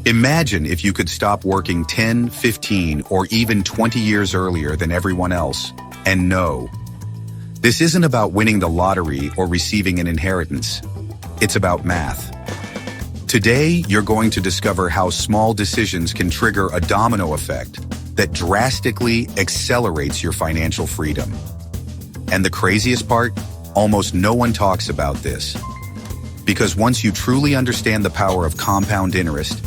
Imagine if you could stop working 10, 15, or even 20 years earlier than everyone else. And no, this isn't about winning the lottery or receiving an inheritance. It's about math. Today, you're going to discover how small decisions can trigger a domino effect that drastically accelerates your financial freedom. And the craziest part? Almost no one talks about this. Because once you truly understand the power of compound interest,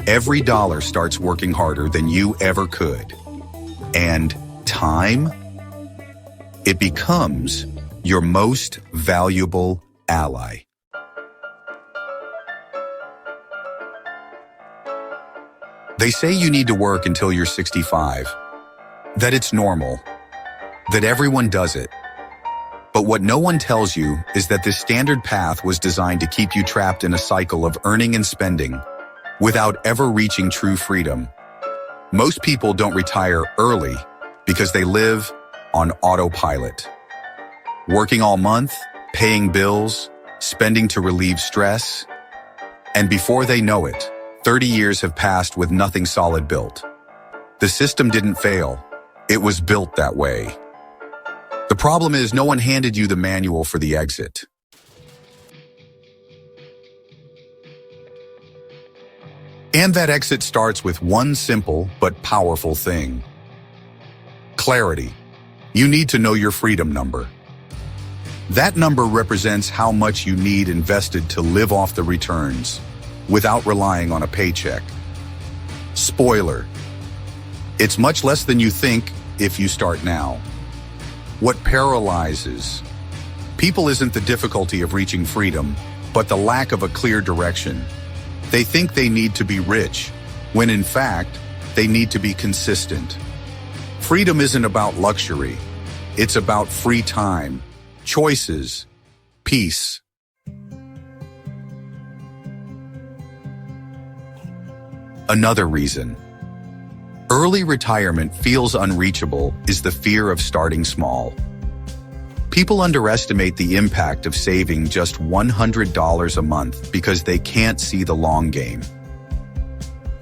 every dollar starts working harder than you ever could. And time? It becomes your most valuable ally. They say you need to work until you're 65, that it's normal, that everyone does it. But what no one tells you is that this standard path was designed to keep you trapped in a cycle of earning and spending without ever reaching true freedom. Most people don't retire early because they live on autopilot. Working all month, paying bills, spending to relieve stress, and before they know it, 30 years have passed with nothing solid built. The system didn't fail. It was built that way. The problem is no one handed you the manual for the exit. And that exit starts with one simple but powerful thing. Clarity. You need to know your freedom number. That number represents how much you need invested to live off the returns without relying on a paycheck. Spoiler. It's much less than you think if you start now. What paralyzes people isn't the difficulty of reaching freedom, but the lack of a clear direction. They think they need to be rich, when in fact, they need to be consistent. Freedom isn't about luxury. It's about free time, choices, peace. Another reason early retirement feels unreachable is the fear of starting small. People underestimate the impact of saving just $100 a month because they can't see the long game.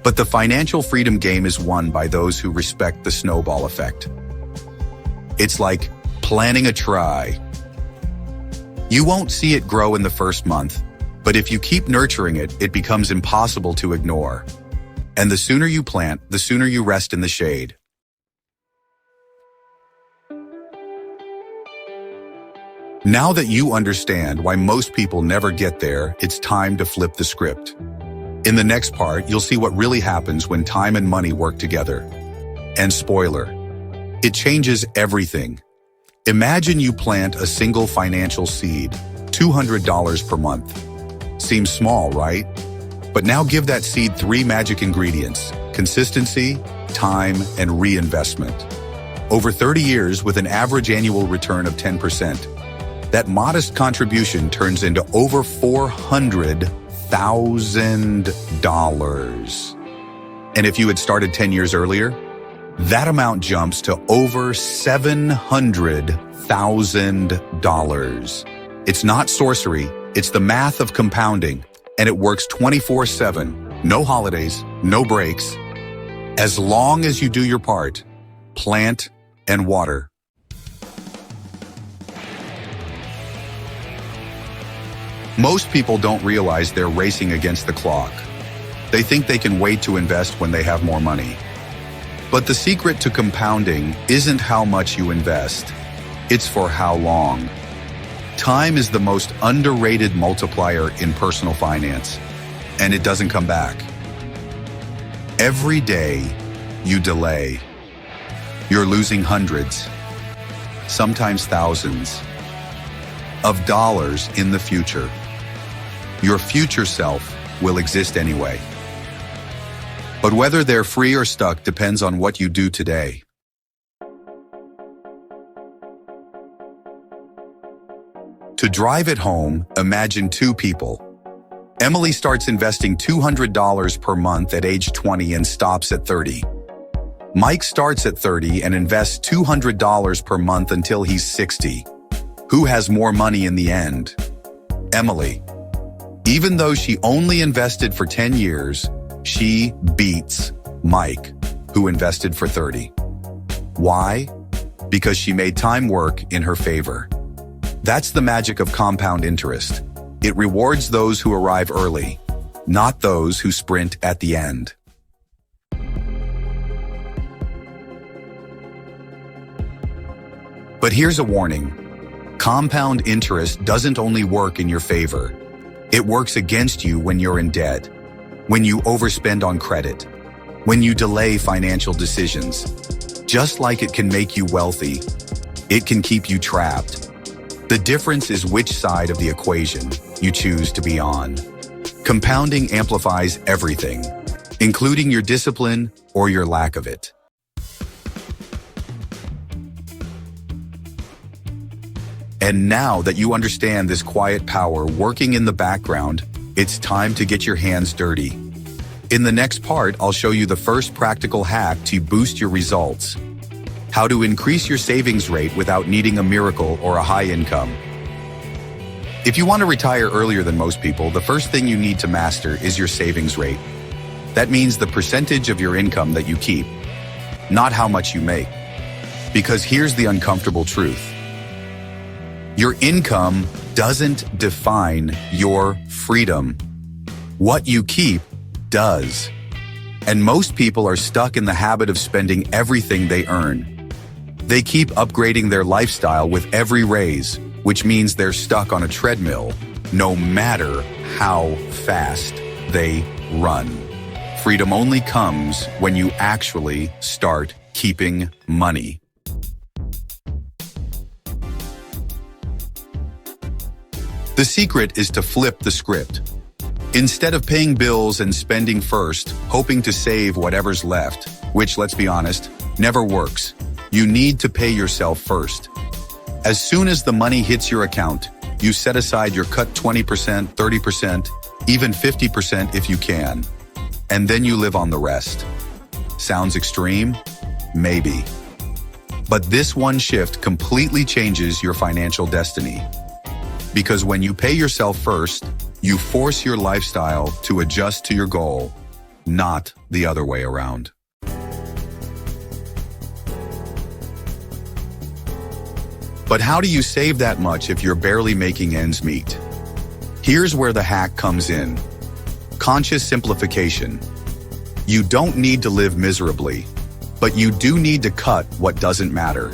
But the financial freedom game is won by those who respect the snowball effect. It's like planting a tree. You won't see it grow in the first month, but if you keep nurturing it, it becomes impossible to ignore. And the sooner you plant, the sooner you rest in the shade. Now that you understand why most people never get there, it's time to flip the script. In the next part, you'll see what really happens when time and money work together. And spoiler, it changes everything. Imagine you plant a single financial seed, $200 per month. Seems small, right? But now give that seed 3 magic ingredients: consistency, time, and reinvestment. Over 30 years with an average annual return of 10%. That modest contribution turns into over $400,000. And if you had started 10 years earlier, that amount jumps to over $700,000. It's not sorcery, it's the math of compounding, and it works 24/7, no holidays, no breaks. As long as you do your part, plant and water. Most people don't realize they're racing against the clock. They think they can wait to invest when they have more money. But the secret to compounding isn't how much you invest, it's for how long. Time is the most underrated multiplier in personal finance, and it doesn't come back. Every day you delay, you're losing hundreds, sometimes thousands, of dollars in the future. Your future self will exist anyway. But whether they're free or stuck depends on what you do today. To drive it home, imagine 2 people. Emily starts investing $200 per month at age 20 and stops at 30. Mike starts at 30 and invests $200 per month until he's 60. Who has more money in the end? Emily. Even though she only invested for 10 years, She beats Mike, who invested for 30. Why? Because she made time work in her favor. That's the magic of compound interest. It rewards those who arrive early, not those who sprint at the end. But here's a warning. Compound interest doesn't only work in your favor. It works against you when you're in debt, when you overspend on credit, when you delay financial decisions. Just like it can make you wealthy, it can keep you trapped. The difference is which side of the equation you choose to be on. Compounding amplifies everything, including your discipline or your lack of it. And now that you understand this quiet power working in the background, it's time to get your hands dirty. In the next part, I'll show you the first practical hack to boost your results. How to increase your savings rate without needing a miracle or a high income. If you want to retire earlier than most people, the first thing you need to master is your savings rate. That means the percentage of your income that you keep, not how much you make. Because here's the uncomfortable truth. Your income doesn't define your freedom. What you keep does. And most people are stuck in the habit of spending everything they earn. They keep upgrading their lifestyle with every raise, which means they're stuck on a treadmill, no matter how fast they run. Freedom only comes when you actually start keeping money. The secret is to flip the script. Instead of paying bills and spending first, hoping to save whatever's left, which, let's be honest, never works, you need to pay yourself first. As soon as the money hits your account, you set aside your cut 20%, 30%, even 50% if you can, and then you live on the rest. Sounds extreme? Maybe. But this one shift completely changes your financial destiny. Because when you pay yourself first, you force your lifestyle to adjust to your goal, not the other way around. But how do you save that much if you're barely making ends meet? Here's where the hack comes in. Conscious simplification. You don't need to live miserably, but you do need to cut what doesn't matter,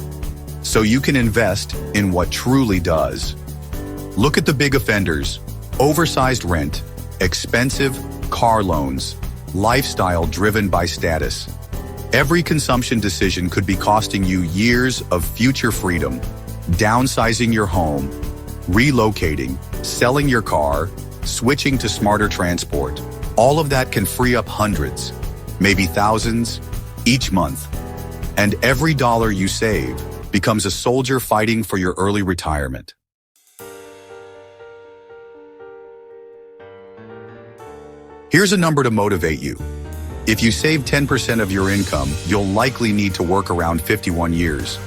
so you can invest in what truly does. Look at the big offenders: oversized rent, expensive car loans, lifestyle driven by status. Every consumption decision could be costing you years of future freedom. Downsizing your home, relocating, selling your car, switching to smarter transport. All of that can free up hundreds, maybe thousands, each month. And every dollar you save becomes a soldier fighting for your early retirement. Here's a number to motivate you. If you save 10% of your income, you'll likely need to work around 51 years.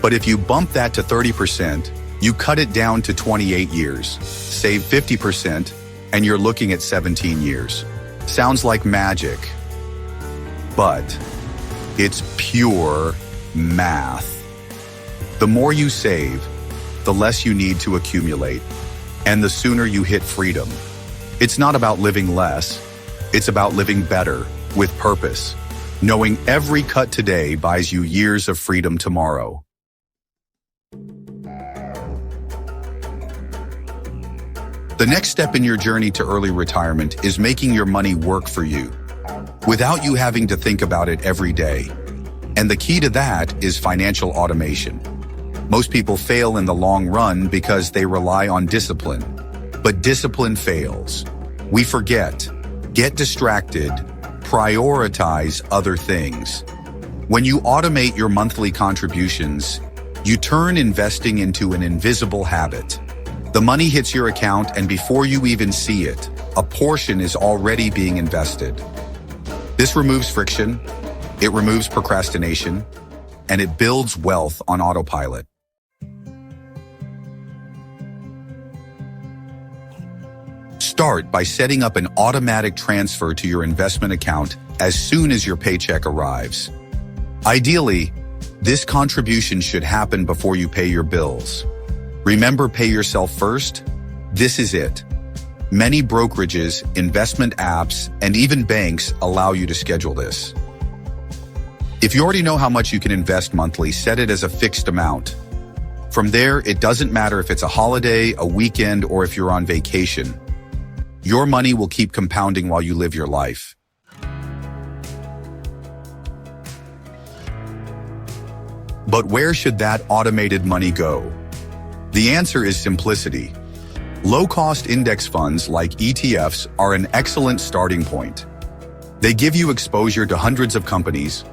But if you bump that to 30%, you cut it down to 28 years, save 50%, and you're looking at 17 years. Sounds like magic, but it's pure math. The more you save, the less you need to accumulate, and the sooner you hit freedom. It's not about living less, it's about living better, with purpose, knowing every cut today buys you years of freedom tomorrow. The next step in your journey to early retirement is making your money work for you, without you having to think about it every day. And the key to that is financial automation. Most people fail in the long run because they rely on discipline. But discipline fails. We forget, get distracted, prioritize other things. When you automate your monthly contributions, you turn investing into an invisible habit. The money hits your account, and before you even see it, a portion is already being invested. This removes friction, it removes procrastination, and it builds wealth on autopilot. Start by setting up an automatic transfer to your investment account as soon as your paycheck arrives. Ideally, this contribution should happen before you pay your bills. Remember, pay yourself first? This is it. Many brokerages, investment apps, and even banks allow you to schedule this. If you already know how much you can invest monthly, set it as a fixed amount. From there, it doesn't matter if it's a holiday, a weekend, or if you're on vacation. Your money will keep compounding while you live your life. But where should that automated money go? The answer is simplicity. Low-cost index funds like ETFs are an excellent starting point. They give you exposure to hundreds of companies,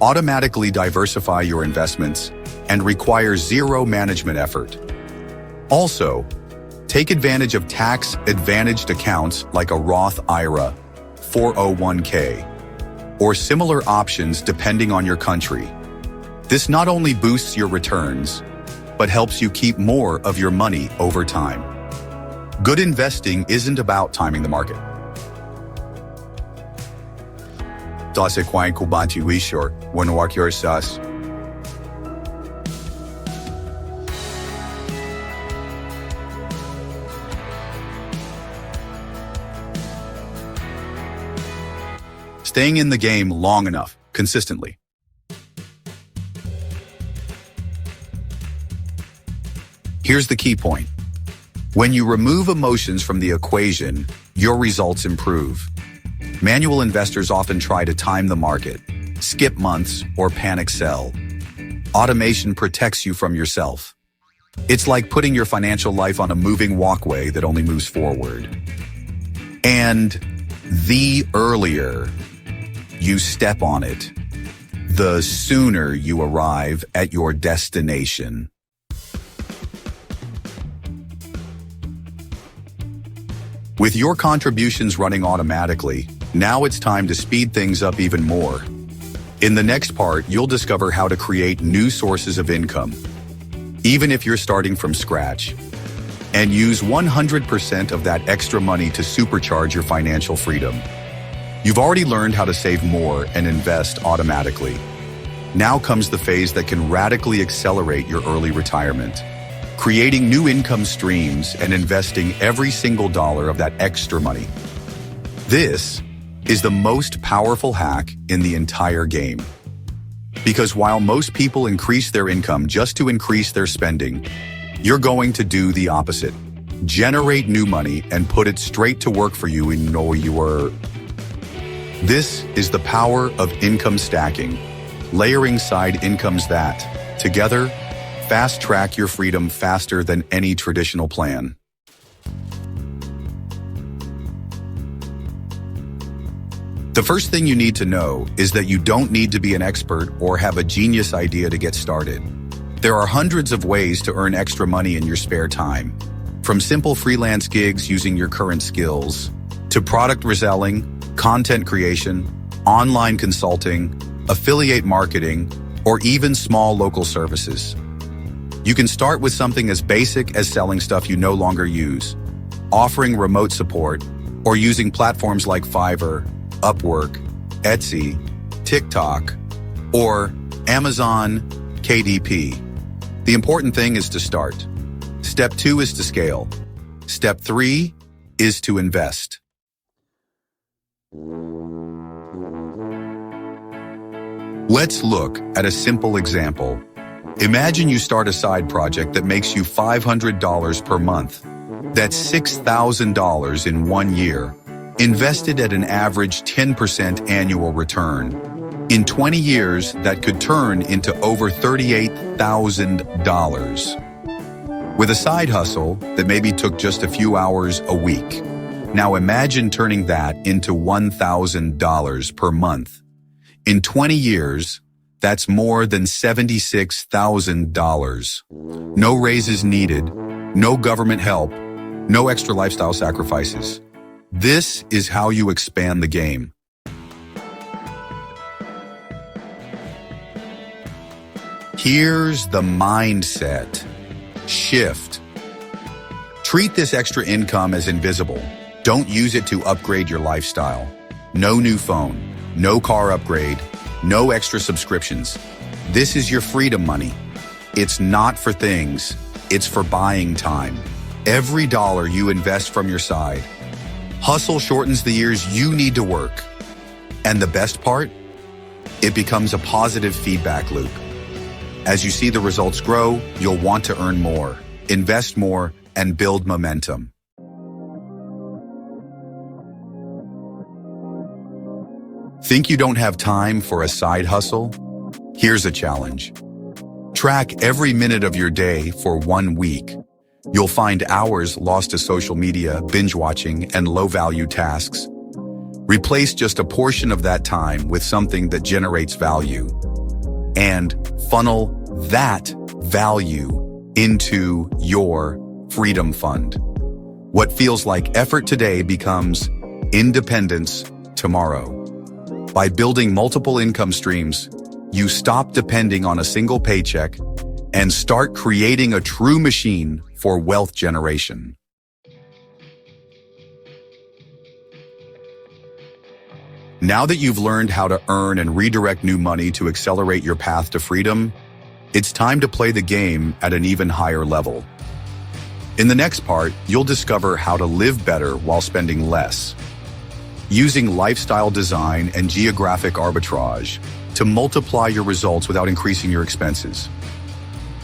automatically diversify your investments, and require zero management effort. Also, take advantage of tax-advantaged accounts like a Roth IRA, 401k, or similar options depending on your country. This not only boosts your returns, but helps you keep more of your money over time. Good investing isn't about timing the market. Staying in the game long enough, consistently. Here's the key point. When you remove emotions from the equation, your results improve. Manual investors often try to time the market, skip months, or panic sell. Automation protects you from yourself. It's like putting your financial life on a moving walkway that only moves forward. And the earlier you step on it, the sooner you arrive at your destination. With your contributions running automatically, now it's time to speed things up even more. In the next part, you'll discover how to create new sources of income, even if you're starting from scratch, and use 100% of that extra money to supercharge your financial freedom. You've already learned how to save more and invest automatically. Now comes the phase that can radically accelerate your early retirement. Creating new income streams and investing every single dollar of that extra money. This is the most powerful hack in the entire game. Because while most people increase their income just to increase their spending, you're going to do the opposite. Generate new money and put it straight to work for you in your... This is the power of income stacking, layering side incomes that, together, fast-track your freedom faster than any traditional plan. The first thing you need to know is that you don't need to be an expert or have a genius idea to get started. There are hundreds of ways to earn extra money in your spare time, from simple freelance gigs using your current skills, to product reselling, content creation, online consulting, affiliate marketing, or even small local services. You can start with something as basic as selling stuff you no longer use, offering remote support, or using platforms like Fiverr, Upwork, Etsy, TikTok, or Amazon KDP. The important thing is to start. Step 2 is to scale. Step 3 is to invest. Let's look at a simple example. Imagine you start a side project that makes you $500 per month. That's $6,000 in 1 year, invested at an average 10% annual return. In 20 years, that could turn into over $38,000. With a side hustle that maybe took just a few hours a week. Now imagine turning that into $1,000 per month. In 20 years, that's more than $76,000. No raises needed, no government help, no extra lifestyle sacrifices. This is how you expand the game. Here's the mindset shift. Treat this extra income as invisible. Don't use it to upgrade your lifestyle. No new phone, no car upgrade, no extra subscriptions. This is your freedom money. It's not for things, it's for buying time. Every dollar you invest from your side. Hustle shortens the years you need to work. And the best part? It becomes a positive feedback loop. As you see the results grow, you'll want to earn more, invest more, and build momentum. Think you don't have time for a side hustle? Here's a challenge. Track every minute of your day for 1 week. You'll find hours lost to social media, binge watching, and low-value tasks. Replace just a portion of that time with something that generates value. And funnel that value into your freedom fund. What feels like effort today becomes independence tomorrow. By building multiple income streams, you stop depending on a single paycheck and start creating a true machine for wealth generation. Now that you've learned how to earn and redirect new money to accelerate your path to freedom, it's time to play the game at an even higher level. In the next part, you'll discover how to live better while spending less, using lifestyle design and geographic arbitrage to multiply your results without increasing your expenses.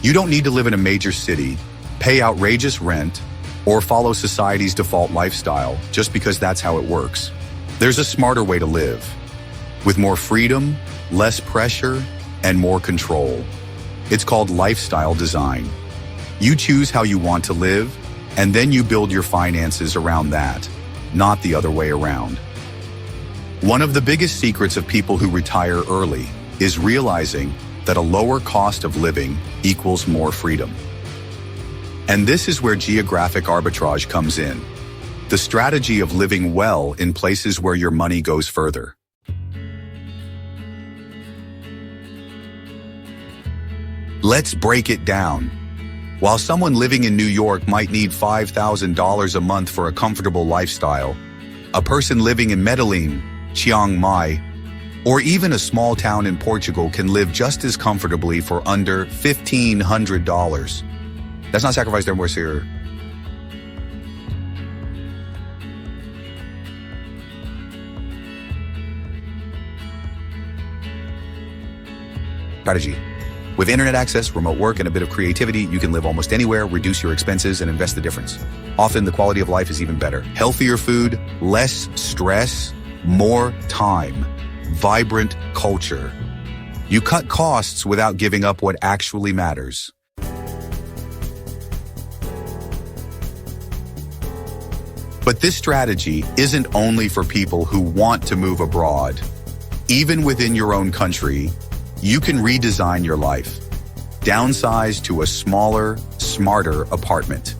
You don't need to live in a major city, pay outrageous rent, or follow society's default lifestyle just because that's how it works. There's a smarter way to live, with more freedom, less pressure, and more control. It's called lifestyle design. You choose how you want to live, and then you build your finances around that, not the other way around. One of the biggest secrets of people who retire early is realizing that a lower cost of living equals more freedom. And this is where geographic arbitrage comes in, the strategy of living well in places where your money goes further. Let's break it down. While someone living in New York might need $5,000 a month for a comfortable lifestyle, a person living in Medellin, Chiang Mai, or even a small town in Portugal can live just as comfortably for under $1,500. Let's not sacrifice their voice here. Strategy. With internet access, remote work, and a bit of creativity, you can live almost anywhere, reduce your expenses, and invest the difference. Often, the quality of life is even better. Healthier food, less stress, more time, vibrant culture. You cut costs without giving up what actually matters. But this strategy isn't only for people who want to move abroad. Even within your own country, you can redesign your life. Downsize to a smaller, smarter apartment.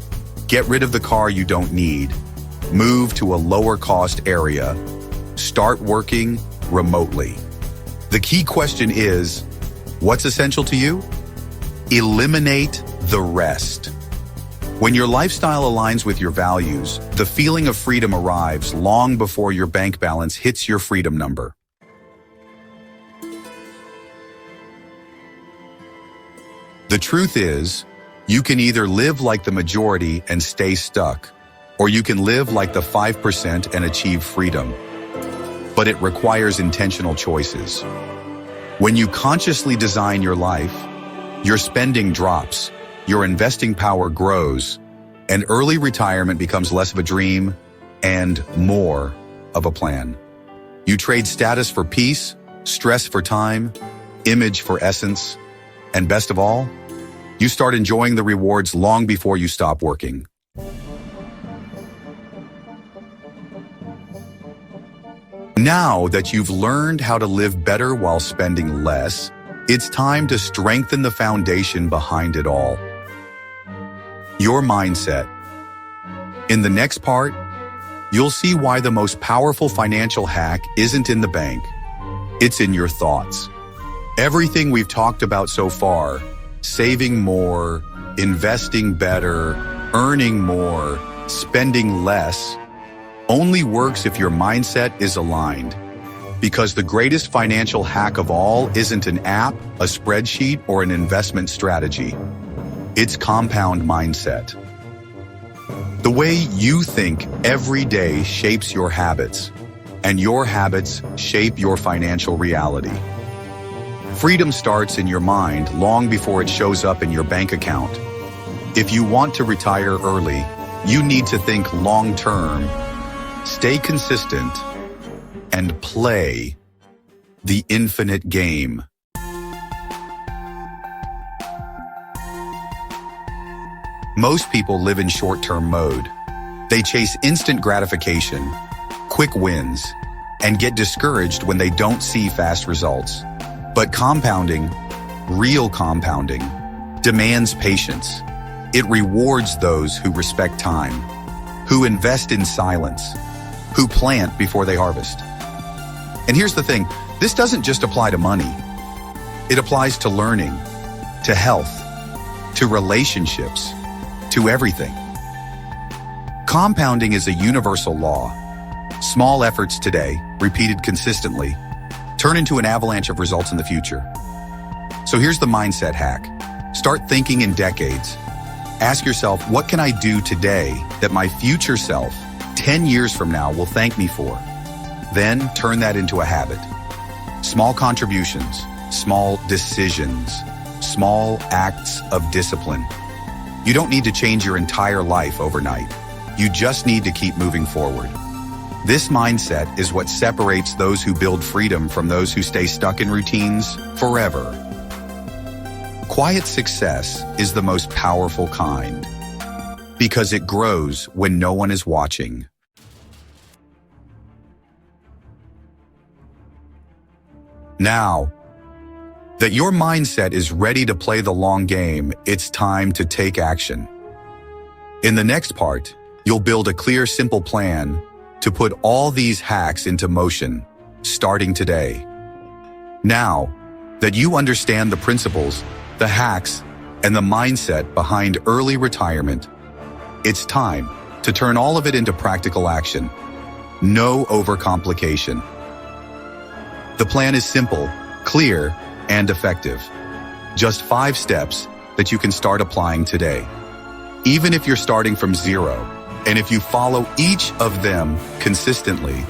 Get rid of the car you don't need. Move to a lower-cost area. Start working remotely. The key question is, what's essential to you? Eliminate the rest. When your lifestyle aligns with your values, the feeling of freedom arrives long before your bank balance hits your freedom number. The truth is, you can either live like the majority and stay stuck, or you can live like the 5% and achieve freedom. But it requires intentional choices. When you consciously design your life, your spending drops, your investing power grows, and early retirement becomes less of a dream and more of a plan. You trade status for peace, stress for time, image for essence, and best of all, you start enjoying the rewards long before you stop working. Now that you've learned how to live better while spending less, it's time to strengthen the foundation behind it all. Your mindset. In the next part, you'll see why the most powerful financial hack isn't in the bank. It's in your thoughts. Everything we've talked about so far, saving more, investing better, earning more, spending less, only works if your mindset is aligned. Because the greatest financial hack of all isn't an app, a spreadsheet, or an investment strategy. It's compound mindset. The way you think every day shapes your habits, and your habits shape your financial reality. Freedom starts in your mind long before it shows up in your bank account. If you want to retire early, you need to think long-term, stay consistent, and play the infinite game. Most people live in short-term mode. They chase instant gratification, quick wins, and get discouraged when they don't see fast results. But compounding, real compounding, demands patience. It rewards those who respect time, who invest in silence, who plant before they harvest. And here's the thing, this doesn't just apply to money. It applies to learning, to health, to relationships, to everything. Compounding is a universal law. Small efforts today, repeated consistently, turn into an avalanche of results in the future. So here's the mindset hack. Start thinking in decades. Ask yourself, what can I do today that my future self, 10 years from now, will thank me for? Then turn that into a habit. Small contributions, small decisions, small acts of discipline. You don't need to change your entire life overnight. You just need to keep moving forward. This mindset is what separates those who build freedom from those who stay stuck in routines forever. Quiet success is the most powerful kind because it grows when no one is watching. Now that your mindset is ready to play the long game, it's time to take action. In the next part, you'll build a clear, simple plan to put all these hacks into motion, starting today. Now that you understand the principles, the hacks, and the mindset behind early retirement, it's time to turn all of it into practical action. No overcomplication. The plan is simple, clear, and effective. Just 5 steps that you can start applying today. Even if you're starting from zero, and if you follow each of them consistently,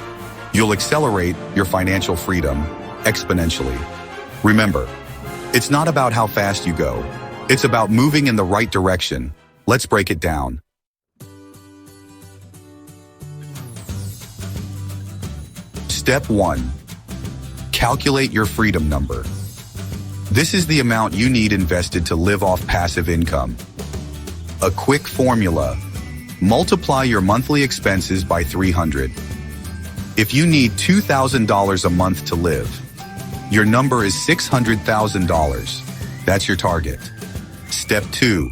you'll accelerate your financial freedom exponentially. Remember, it's not about how fast you go. It's about moving in the right direction. Let's break it down. Step 1. Calculate your freedom number. This is the amount you need invested to live off passive income. A quick formula. Multiply your monthly expenses by 300. If you need $2,000 a month to live, your number is $600,000. That's your target. Step 2.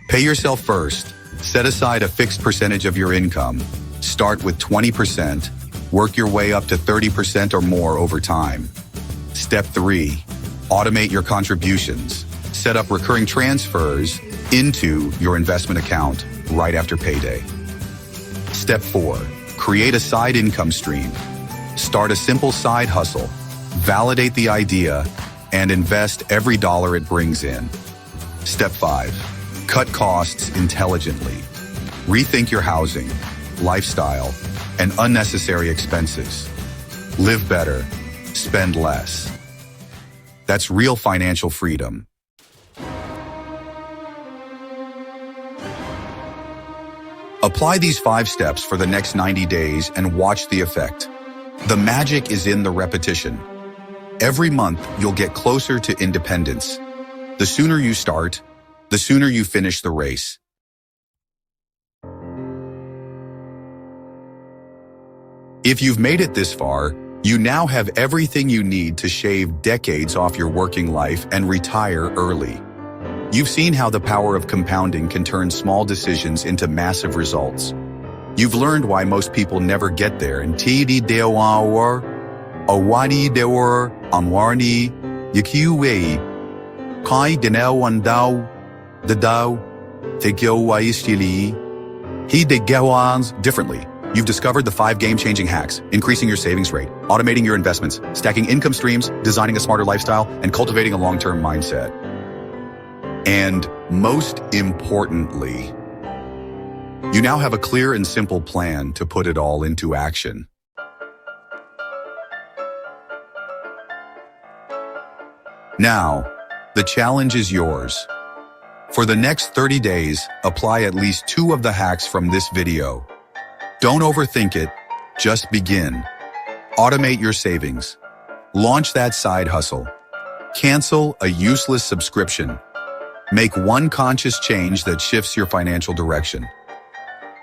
Pay yourself first. Set aside a fixed percentage of your income. Start with 20%. Work your way up to 30% or more over time. Step 3. Automate your contributions. Set up recurring transfers into your investment account right after payday. Step 4. Create a side income stream. Start a simple side hustle. Validate the idea and invest every dollar it brings in. Step 5. Cut costs intelligently. Rethink your housing, lifestyle, and unnecessary expenses. Live better, spend less. That's real financial freedom. Apply these 5 steps for the next 90 days and watch the effect. The magic is in the repetition. Every month, you'll get closer to independence. The sooner you start, the sooner you finish the race. If you've made it this far, you now have everything you need to shave decades off your working life and retire early. You've seen how the power of compounding can turn small decisions into massive results. You've learned why most people never get there and TD Dewar, Awadi Dewar, Anwarni, Yakiwe, Kai Denel Wandau, the Dao, Tegyo Waistili, He de Gawans differently. You've discovered the 5 game-changing hacks: increasing your savings rate, automating your investments, stacking income streams, designing a smarter lifestyle, and cultivating a long-term mindset. And most importantly, you now have a clear and simple plan to put it all into action. Now, the challenge is yours. For the next 30 days, apply at least 2 of the hacks from this video. Don't overthink it, just begin. Automate your savings. Launch that side hustle. Cancel a useless subscription. Make one conscious change that shifts your financial direction.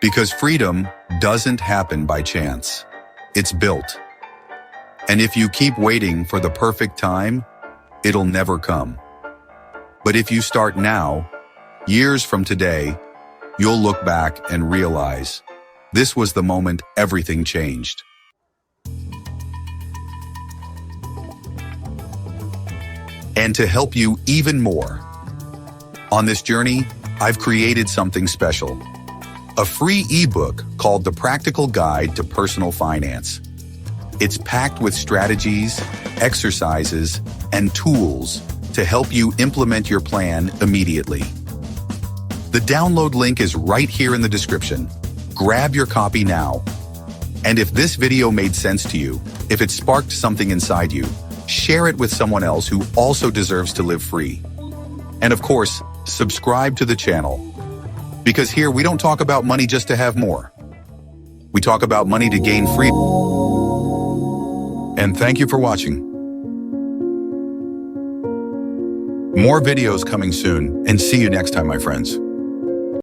Because freedom doesn't happen by chance. It's built. And if you keep waiting for the perfect time, it'll never come. But if you start now, years from today, you'll look back and realize this was the moment everything changed. And to help you even more, on this journey, I've created something special. A free ebook called The Practical Guide to Personal Finance. It's packed with strategies, exercises, and tools to help you implement your plan immediately. The download link is right here in the description. Grab your copy now. And if this video made sense to you, if it sparked something inside you, share it with someone else who also deserves to live free. And of course, subscribe to the channel. Because here we don't talk about money just to have more. We talk about money to gain freedom. And thank you for watching. More videos coming soon, and see you next time, my friends.